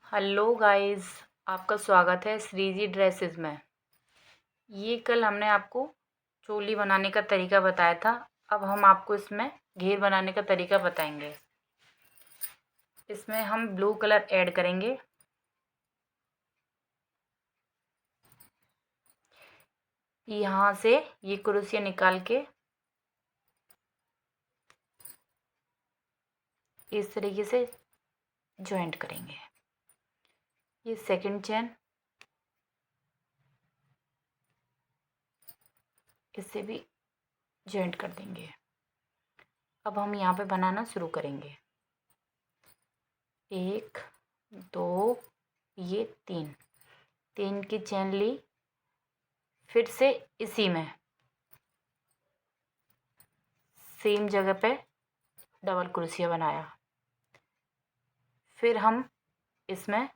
Hello guys, आपका स्वागत है श्रीजी ड्रेसेस में। ये कल हमने आपको चोली बनाने का तरीका बताया था। अब हम आपको इसमें घेर बनाने का तरीका बताएंगे। इसमें हम ब्लू कलर ऐड करेंगे। यहाँ से ये क्रोशिया निकाल के इस तरीके से जॉइंट करेंगे। ये सेकंड चेन, इससे भी जॉइंट कर देंगे। अब हम यहाँ पे बनाना शुरू करेंगे। 1 2, ये 3 की चेन ली, फिर से इसी में सेम जगह पे डबल क्रोशिया बनाया। फिर हम इसमें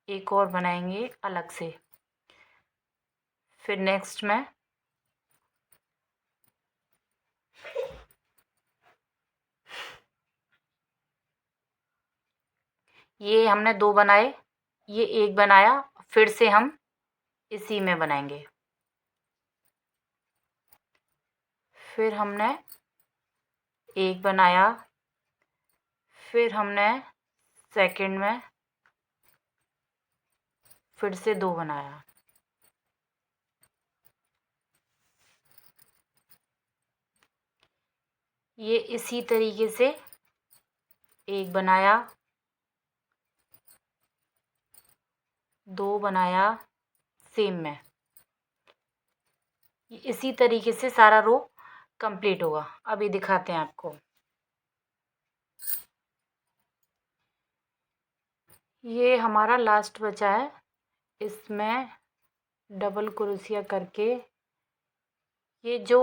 एक और बनाएंगे अलग से। फिर नेक्स्ट में ये हमने 2 बनाए, ये 1 बनाया, फिर से हम इसी में बनाएंगे। फिर हमने 1 बनाया, फिर हमने सेकंड में फिर से 2 बनाया। ये इसी तरीके से 1 बनाया, 2 बनाया सेम में। इसी तरीके से सारा रो कंप्लीट होगा। अभी दिखाते हैं आपको। ये हमारा लास्ट बचा है। इसमें डबल क्रोशिया करके ये जो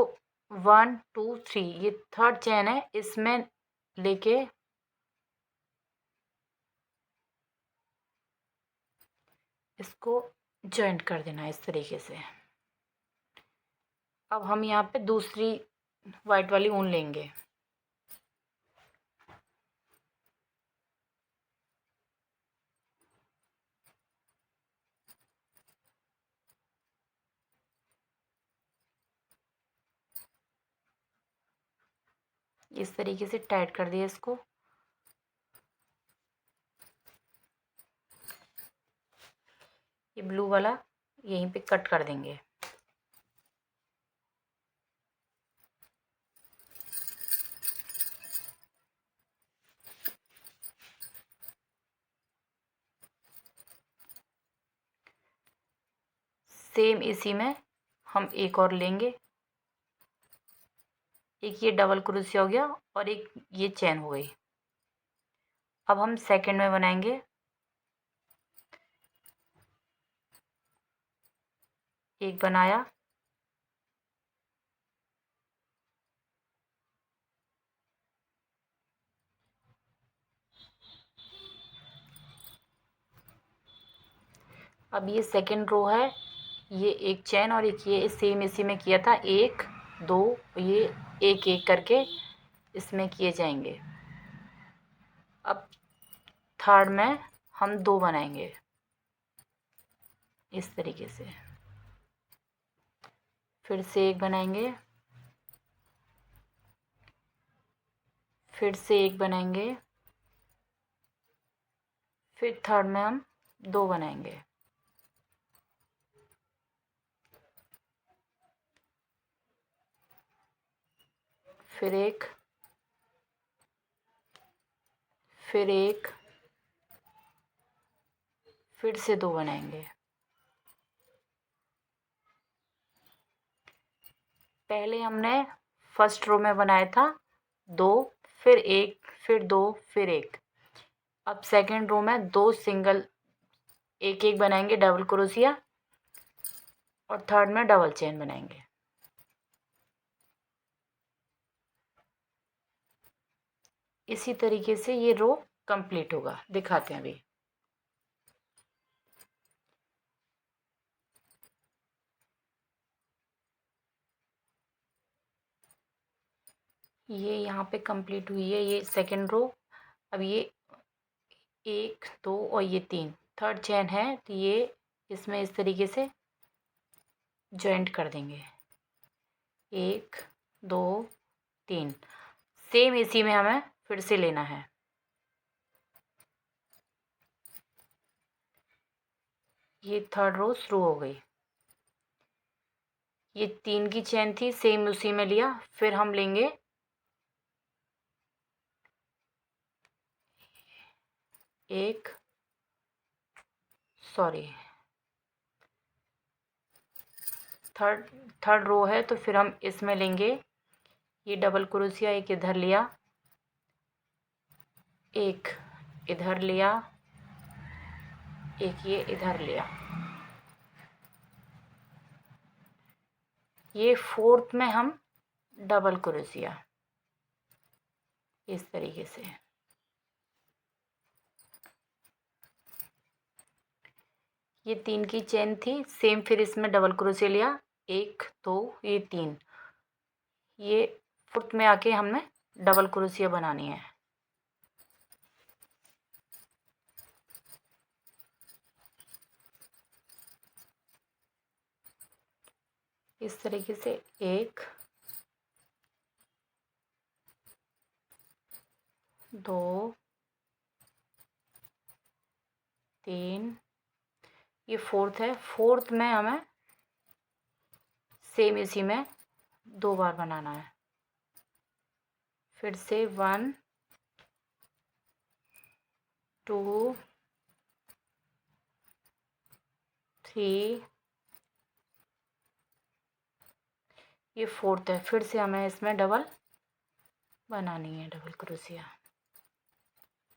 1 2 3 ये थर्ड चेन है, इसमें लेके इसको जॉइंट कर देना है इस तरीके से। अब हम यहाँ पे दूसरी वाइट वाली ऊन लेंगे। इस तरीके से टाइट कर दिया इसको। ये ब्लू वाला यहीं पे कट कर देंगे। सेम इसी में हम एक और लेंगे। एक ये डबल क्रोशिया हो गया और एक ये चेन हो गई। अब हम सेकंड में बनाएंगे। एक बनाया, अब ये सेकंड रो है। ये एक चेन और एक ये सेम इसी में किया था। 1 2, ये एक एक करके इसमें किए जाएंगे। अब थर्ड में हम 2 बनाएंगे इस तरीके से। फिर से एक बनाएंगे, फिर से एक बनाएंगे, फिर थर्ड में हम 2 बनाएंगे। फिर एक, फिर एक, फिर से 2 बनाएंगे। पहले हमने फर्स्ट रो में बनाया था 2, फिर 1, फिर 2, फिर 1। अब सेकंड रो में 2 सिंगल एक एक बनाएंगे डबल क्रोशिया, और थर्ड में डबल चेन बनाएंगे। इसी तरीके से ये रो कंप्लीट होगा। दिखाते हैं अभी। ये यहाँ पे कंप्लीट हुई है ये सेकंड रो। अब ये 1 2 और ये 3 थर्ड चेन है, तो ये इसमें इस तरीके से जॉइंट कर देंगे। 1 2 3 सेम इसी में हमें फिर से लेना है। ये थर्ड रो शुरू हो गई। ये 3 की चेन थी, सेम उसी में लिया। फिर हम लेंगे एक सॉरी थर्ड रो है, तो फिर हम इसमें लेंगे ये डबल क्रोशिया, एक इधर लिया, एक इधर लिया, एक ये इधर लिया। ये फोर्थ में हम डबल क्रोशिया इस तरीके से। ये 3 की चेन थी, सेम फिर इसमें डबल क्रोशिया लिया, 1 2 ये 3। ये फोर्थ में आके हमने डबल क्रोशिया बनानी है। इस तरीके से 1 2 3 ये फोर्थ है। फोर्थ में हमें सेम इसी में 2 बार बनाना है। फिर से 1 2 3 ये फोर्थ है। फिर से हमें इसमें डबल बनानी है, डबल क्रोशिया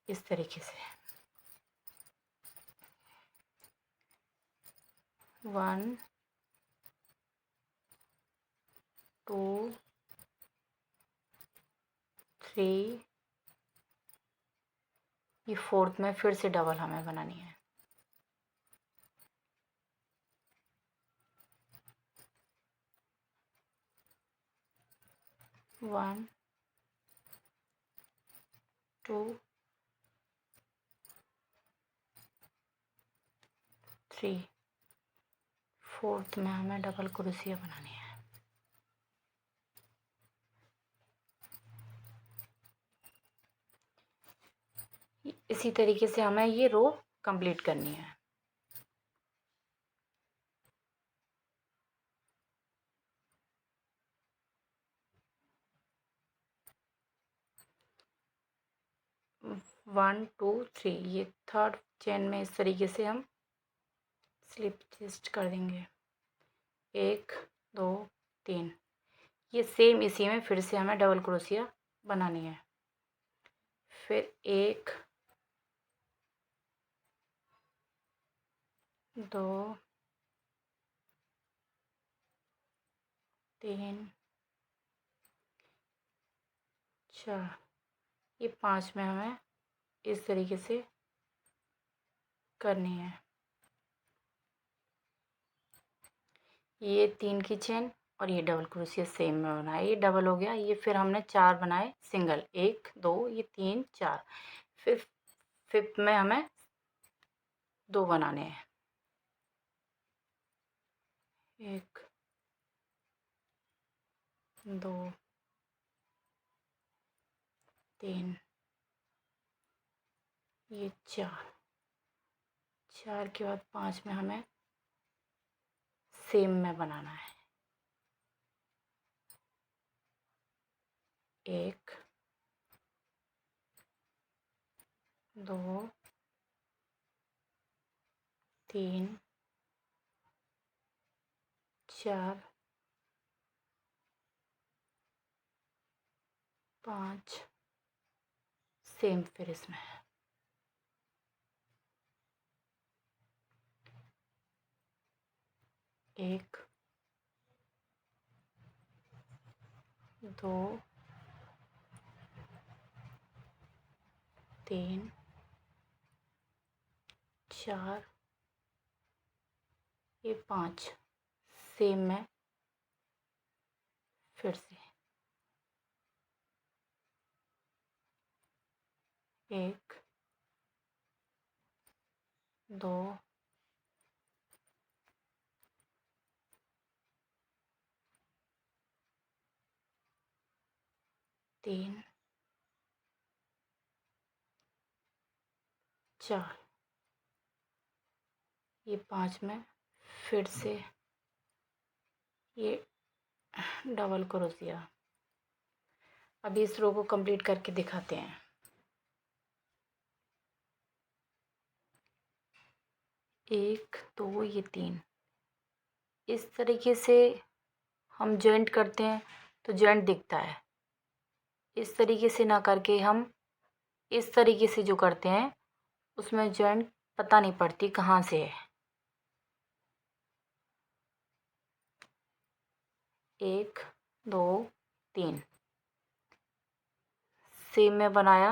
इस तरीके से। 1 2 3 ये फोर्थ में फिर से डबल हमें बनानी है। वन टू थ्री फोर्थ में हमें डबल क्रोशिया बनानी है। इसी तरीके से हमें ये रो कंप्लीट करनी है। वन टू थ्री ये थर्ड चेन में इस तरीके से हम स्लिप ट्विस्ट कर देंगे। 1 2 3 ये सेम इसी में फिर से हमें डबल क्रोशिया बनानी है। फिर 1 2 3 4 ये 5 में हमें इस तरीके से करनी है। ये 3 की चेन और ये डबल क्रोशिया सेम में बनाया, ये डबल हो गया। ये फिर हमने 4 बनाए सिंगल, 1 2 ये 3 4। फिर फिफ्थ में हमें 2 बनाने हैं। 1 2 3 ये 4 के बाद 5 में हमें सेम में बनाना है। 1 2 3 4 5 सेम फिर इसमें 1 2 3 4 ये 5 सेम में फिर से 1 2 3 4, ये 5 में फिर से ये डबल क्रोशिया। अभी इस रो को कंप्लीट करके दिखाते हैं। एक, दो, ये 3, इस तरीके से हम जॉइंट करते हैं तो जॉइंट दिखता है। इस तरीके से ना करके हम इस तरीके से जो करते हैं उसमें जॉइंट पता नहीं पड़ती कहाँ से है। 1 2 3 सेम में बनाया।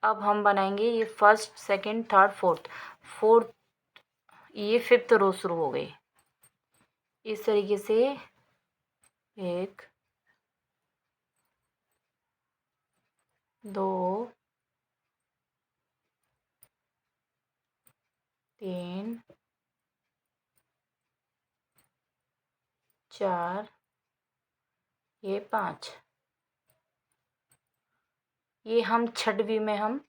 अब हम बनाएंगे ये फर्स्ट, सेकंड, थर्ड, फोर्थ, ये फिफ्थ रो शुरू हो गई। इस तरीके से 1 2 3 4, ये 5, ये हम छठवीं में हम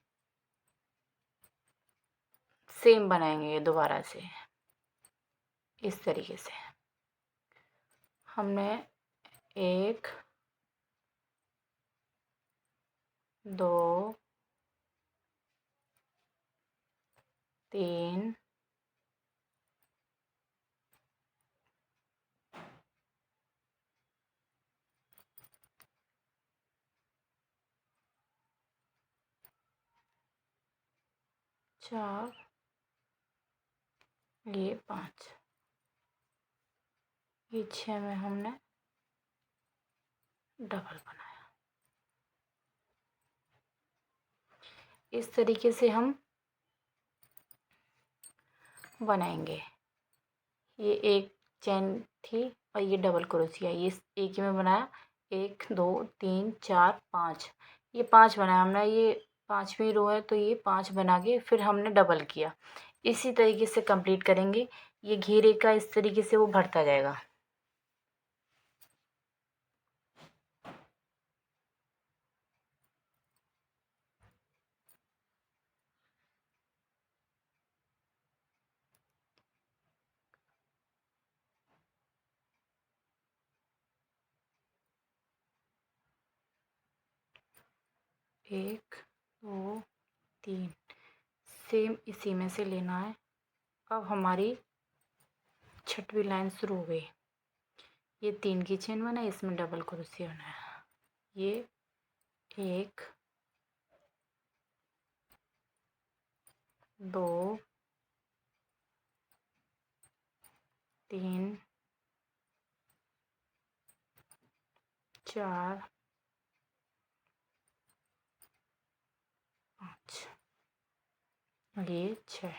सेम बनाएंगे दोबारा से। इस तरीके से हमने 1 2 3 4, ये 5, ये 6 में हमने डबल बनाया। इस तरीके से हम बनाएंगे। ये एक चेन थी और ये डबल क्रोशिया, ये एक ही में बनाया। 1 2 3 4 5, ये 5 बनाया हमने। ये 5वीं रो है तो ये 5 बना के फिर हमने डबल किया। इसी तरीके से कंप्लीट करेंगे। ये घेरे का इस तरीके से वो भरता जाएगा। एक दो 3, सेम इसी में से लेना है। अब हमारी छठवीं लाइन शुरू हो गई। ये 3 की चेन बनाई, इसमें डबल क्रोशिया बनाया। ये 1 2 3 4 5, ये 6।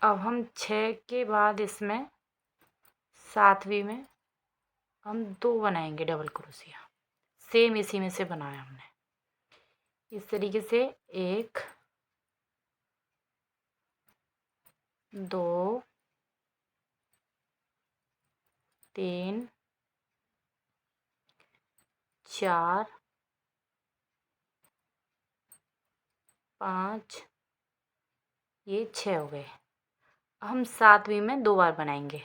अब हम 6 के बाद इसमें 7वीं में हम 2 बनाएंगे डबल क्रोशिया। सेम इसी में से बनाया हमने। इस तरीके से 1 2 3 4 5, ये 6 हो गए। हम 7वीं में 2 बार बनाएंगे।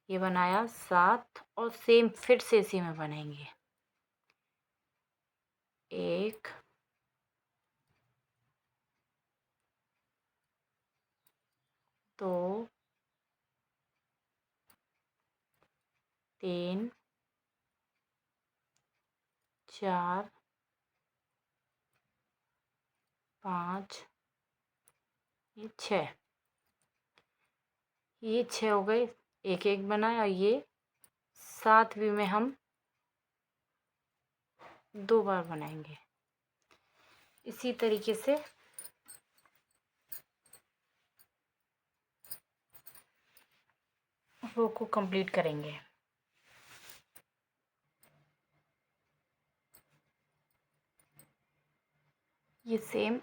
ये बनाया 7 और सेम फिर से इसी में बनाएंगे। 1 2 3 4 5, ये 6, ये 6 हो गए। एक एक बनाया। ये 7वीं में हम 2 बार बनाएंगे। इसी तरीके से रो को कंप्लीट करेंगे। ये सेम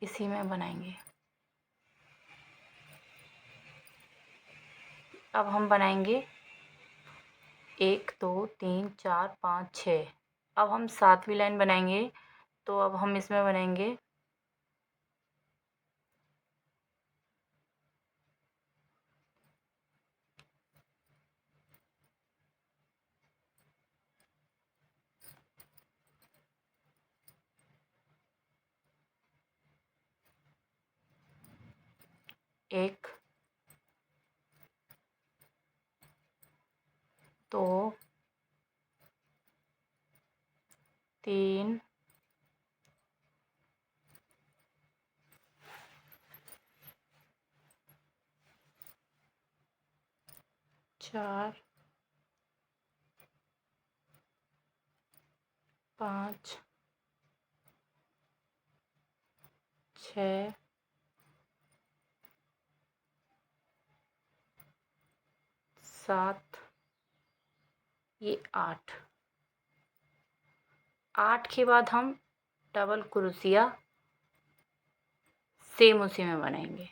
इसी में बनाएंगे। अब हम बनाएंगे 1 2 3 4 5 6। अब हम 7वीं लाइन बनाएंगे, तो अब हम इसमें बनाएंगे 1 2 3 4 5 6 7, ये 8। 8 के बाद हम डबल क्रोशिया सेम उसी में बनाएंगे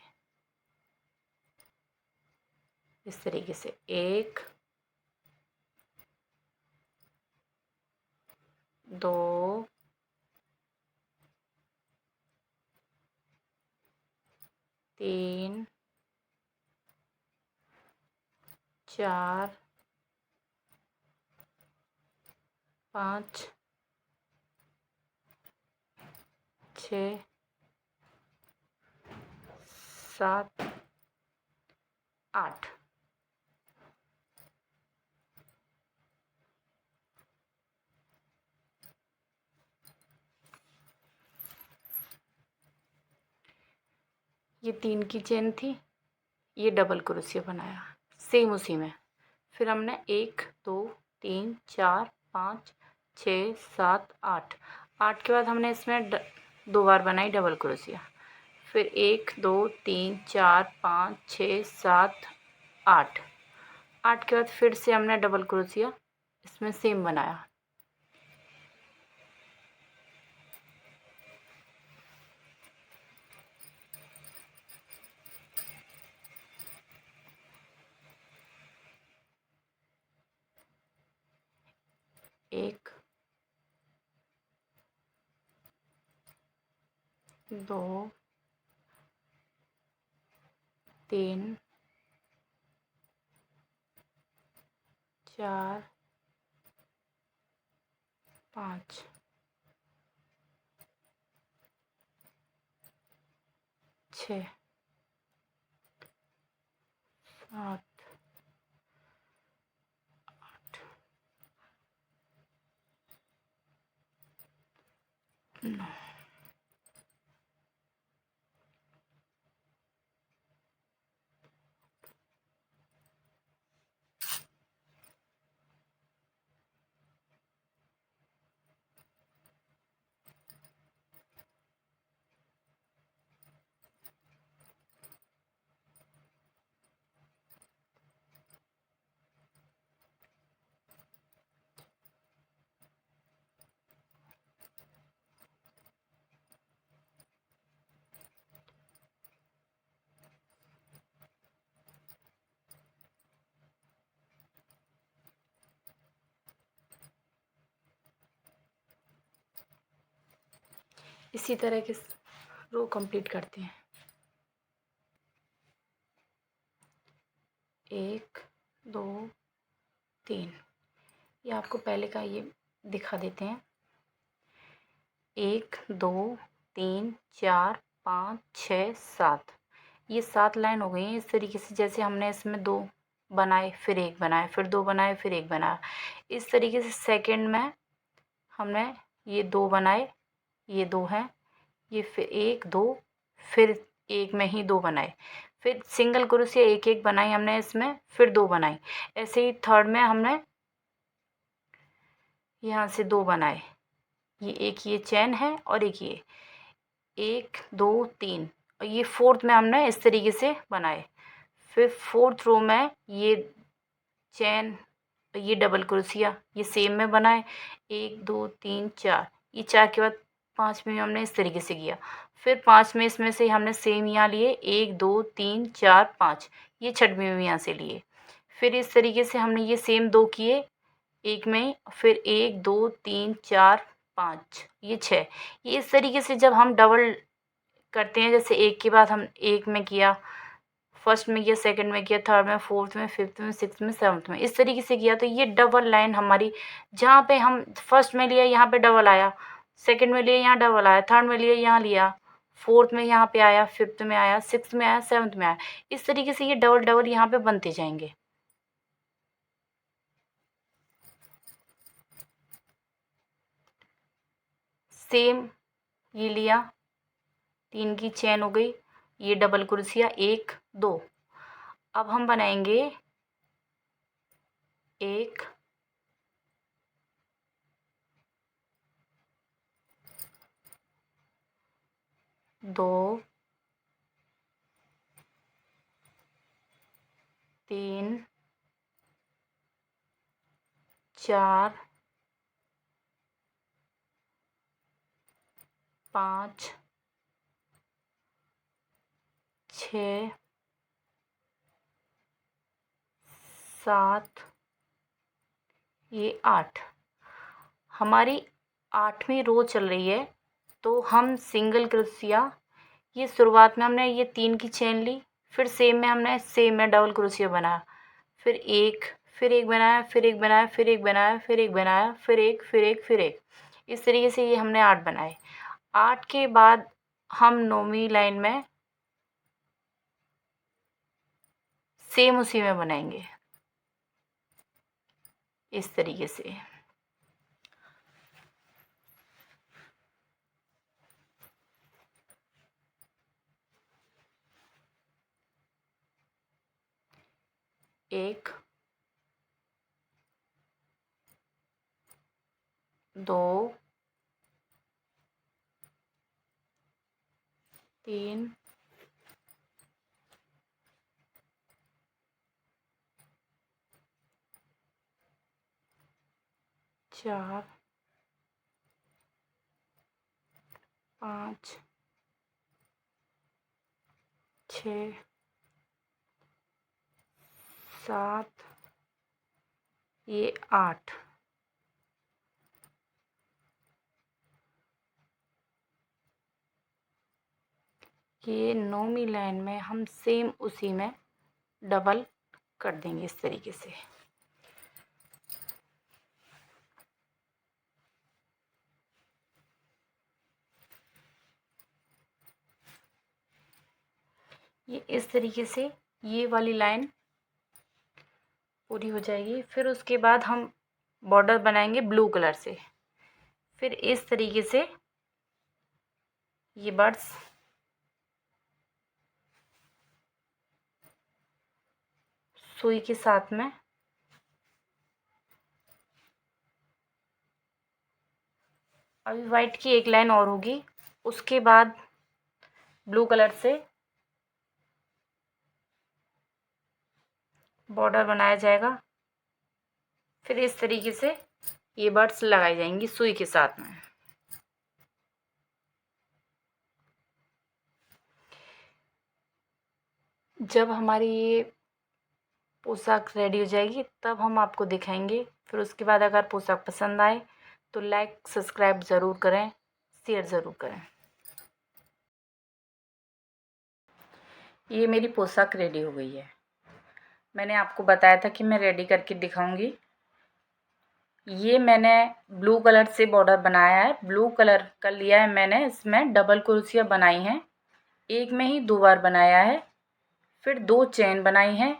इस तरीके से। 1 2 3 4 5 6 7 8। ये 3 की चेन थी, ये डबल क्रोशिया बनाया सेम उसी में। फिर हमने 1 2 3 4 5 6 7 8। 8 के बाद हमने इसमें 2 बार बनाई डबल क्रोशिया। फिर 1 2 3 4 5 6 7 8। 8 के बाद फिर से हमने डबल क्रोशिया इसमें सेम बनाया। एक 2 3 4 5 6 7 8 9। इसी तरह के रो कंप्लीट करते हैं। 1 2 3। ये आपको पहले का ये दिखा देते हैं। 1 2 3 4 5 6 7। ये 7 लाइन हो गई हैं इस तरीके से, जैसे हमने इसमें 2 बनाए फिर 1 बनाया, फिर 2 बनाए फिर 1 बनाया। इस तरीके से सेकंड में हमने ये 2 बनाए, ये 2 हैं, ये फिर 1 2, फिर एक में ही 2 बनाए, फिर सिंगल क्रोशिया एक एक बनाई हमने इसमें, फिर 2 बनाई। ऐसे ही थर्ड में हमने यहाँ से 2 बनाए, ये एक ये चैन है और एक ये 1 2 3, और ये फोर्थ में हमने इस तरीके से बनाए। फिर फोर्थ रो में ये चैन, ये डबल क्रोशिया ये सेम में बनाए, 1 2 3 4। ये 4 के बाद 5 में हमने इस तरीके से किया। फिर 5 में इसमें से हमने सेम यहाँ लिए 1 2 3 4 5, ये छठवीं में यहाँ से लिए। फिर इस तरीके से हमने ये सेम 2 किए एक में, फिर 1 2 3 4 5, ये 6। ये इस तरीके से जब हम डबल करते हैं, जैसे एक के बाद हम एक में किया, फर्स्ट में किया, सेकंड में किया, थर्ड में, फोर्थ में, फिफ्थ में, सिक्स्थ में, सेवन्थ में, इस तरीके से किया, तो ये डबल लाइन हमारी, जहाँ पे हम फर्स्ट में लिया यहाँ पे डबल आया, सेकंड में लिया यहाँ डबल आया, थर्ड में लिया यहाँ लिया, फोर्थ में यहाँ पे आया, फिफ्थ में आया, सिक्स्थ में आया, सेवन्थ में आया, इस तरीके से ये डबल डबल यहाँ पे बनते जाएंगे। सेम ये लिया, 3 की चेन हो गई, ये डबल क्रोशिया 1 2। अब हम बनाएंगे 1 2 3 4 5 6 7, ये 8। हमारी 8वीं रो चल रही है, तो हम सिंगल क्रोशिया, ये शुरुआत में हमने ये 3 की चेन ली, फिर सेम में हमने सेम में डबल क्रोशिया बनाया, फिर एक, फिर एक बनाया, फिर एक बनाया, फिर एक बनाया, फिर एक बनाया, फिर एक, फिर एक, फिर एक, इस तरीके से ये हमने 8 बनाए। 8 के बाद हम 9वीं लाइन में सेम उसी में बनाएंगे इस तरीके से। एक 2 3 4 5 6 7, ये 8। ये 9वीं लाइन में हम सेम उसी में डबल कर देंगे इस तरीके से। ये इस तरीके से ये वाली लाइन पूरी हो जाएगी। फिर उसके बाद हम बॉर्डर बनाएंगे ब्लू कलर से। फिर इस तरीके से ये बर्ड्स सुई के साथ में अभी वाइट की एक लाइन और होगी, उसके बाद ब्लू कलर से बॉर्डर बनाया जाएगा। फिर इस तरीके से ये बर्ड्स लगाई जाएंगी सुई के साथ में। जब हमारी ये पोशाक रेडी हो जाएगी तब हम आपको दिखाएंगे। फिर उसके बाद अगर पोशाक पसंद आए तो लाइक सब्सक्राइब ज़रूर करें, शेयर ज़रूर करें। ये मेरी पोशाक रेडी हो गई है। मैंने आपको बताया था कि मैं रेडी करके दिखाऊंगी। ये मैंने ब्लू कलर से बॉर्डर बनाया है, ब्लू कलर का लिया है मैंने, इसमें डबल क्रोशिया बनाई हैं, एक में ही 2 बार बनाया है, फिर 2 चेन बनाई हैं,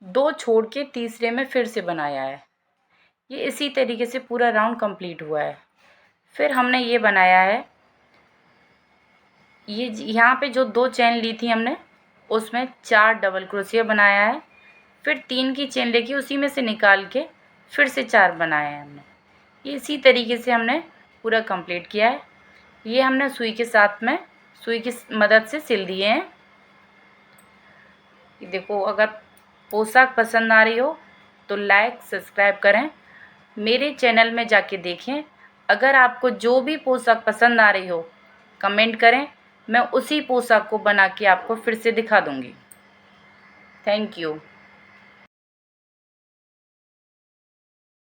2 छोड़ के तीसरे में फिर से बनाया है। ये इसी तरीके से पूरा राउंड कंप्लीट हुआ है। फिर हमने ये बनाया है, ये यहाँ पे जो 2 चेन ली थी हमने उसमें 4 डबल क्रोशिया बनाया है, फिर 3 की चेन लेके उसी में से निकाल के फिर से 4 बनाए हैं हमने। ये इसी तरीके से हमने पूरा कंप्लीट किया है। ये हमने सुई के साथ में सुई की मदद से सिल दिए हैं। ये देखो, अगर पोशाक पसंद आ रही हो तो लाइक सब्सक्राइब करें, मेरे चैनल में जाके देखें। अगर आपको जो भी पोशाक पसंद आ रही हो कमेंट करें, मैं उसी पोशाक को बना के आपको फिर से दिखा दूँगी। Thank you.